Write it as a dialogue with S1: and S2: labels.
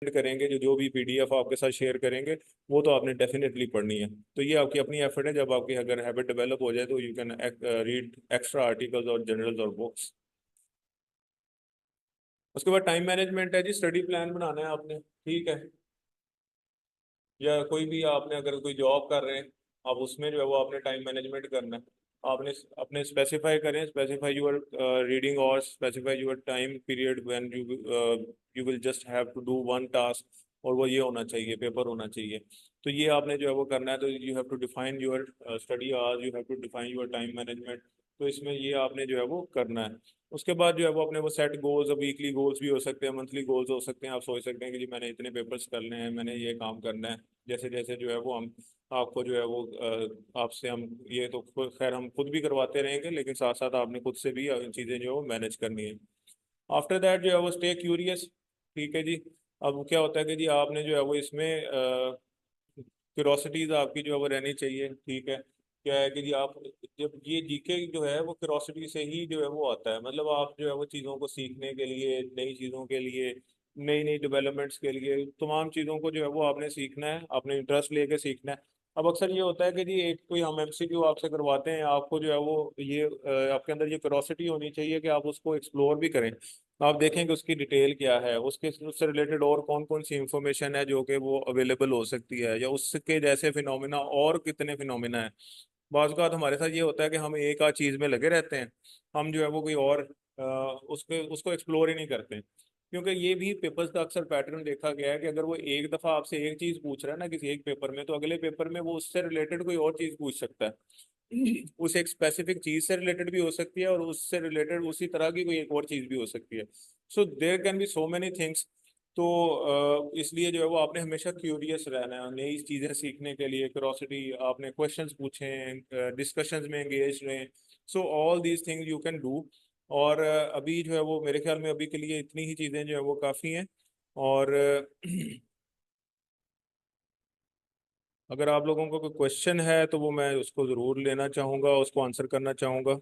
S1: करेंगे, जो जो भी पीडीएफ आपके साथ शेयर करेंगे वो तो आपने डेफिनेटली पढ़नी है। तो ये आपकी अपनी एफर्ट है, जब आपकी अगर हैबिट डेवलप हो जाए तो you can read extra articles और जर्नल्स और बुक्स। उसके बाद टाइम मैनेजमेंट है जी, स्टडी प्लान बनाना है आपने, ठीक है। या कोई भी आपने अगर कोई जॉब कर रहे हैं, आप उसमें जो है वो आपने टाइम मैनेजमेंट करना है। आपने अपने स्पेसिफाई करें, स्पेसिफाई यूर रीडिंग और specify your time period when you will just have to do one task, और वो ये होना चाहिए, पेपर होना चाहिए। तो ये आपने जो है वो करना है। तो you have to define your study hours, you have to define your time management. तो इसमें ये आपने जो है वो करना है। उसके बाद जो है वो अपने वो सेट गोल्स, वीकली गोल्स भी हो सकते हैं, मंथली गोल्स हो सकते हैं। आप सोच सकते हैं कि जी मैंने इतने पेपर्स करने हैं, मैंने ये काम करना है। जैसे जैसे जो है वो हम आपको जो है वो आपसे हम ये तो खैर हम खुद भी करवाते रहेंगे, लेकिन साथ साथ आपने खुद से भी चीज़ें जो है वो मैनेज करनी है। आफ्टर दैट जो है वो स्टे क्यूरियस, ठीक है जी। अब क्या होता है कि जी आपने जो है वो इसमें क्यूरोसिटीज आपकी जो है वो रहनी चाहिए, ठीक है। क्या है कि जी आप, जब ये जीके जो है वो क्यूरोसिटी से ही जो है वो आता है। मतलब आप जो है वो चीज़ों को सीखने के लिए, नई चीज़ों के लिए, नई नई डेवलपमेंट्स के लिए, तमाम चीज़ों को जो है वो आपने सीखना है, आपने इंटरेस्ट लेके सीखना है। अब अक्सर ये होता है कि जी एक कोई हम एमसीक्यू आपसे करवाते हैं, आपको जो है वो ये आपके अंदर ये क्यूरोसिटी होनी चाहिए कि आप उसको एक्सप्लोर भी करें। आप देखें कि उसकी डिटेल क्या है, उसके उससे रिलेटेड और कौन कौन सी इंफॉर्मेशन है जो कि वो अवेलेबल हो सकती है, या उसके जैसे फिनोमिना और कितने फिनोमिना है। बाज़ औक़ात हमारे साथ ये होता है कि हम एक आध चीज़ में लगे रहते हैं, हम जो है वो कोई और उसके उसको एक्सप्लोर ही नहीं करते। क्योंकि ये भी पेपर्स का अक्सर पैटर्न देखा गया है कि अगर वो एक दफ़ा आपसे एक चीज़ पूछ रहा है ना किसी एक पेपर में, तो अगले पेपर में वो उससे रिलेटेड कोई और चीज़ पूछ सकता है। उस एक स्पेसिफिक चीज़ से रिलेटेड भी हो सकती है, और उससे रिलेटेड उसी तरह की कोई एक और चीज़ भी हो सकती है। So there can be so many things. तो इसलिए जो है वो आपने हमेशा क्यूरियस रहना है, नई चीज़ें सीखने के लिए क्यूरोसिटी, आपने क्वेश्चंस पूछें, डिस्कशंस में एंगेज रहें। So all these things you can do. और अभी जो है वो मेरे ख्याल में अभी के लिए इतनी ही चीज़ें जो है वो काफ़ी हैं। और अगर आप लोगों को कोई क्वेश्चन है तो वो मैं उसको ज़रूर लेना चाहूँगा, उसको आंसर करना चाहूँगा।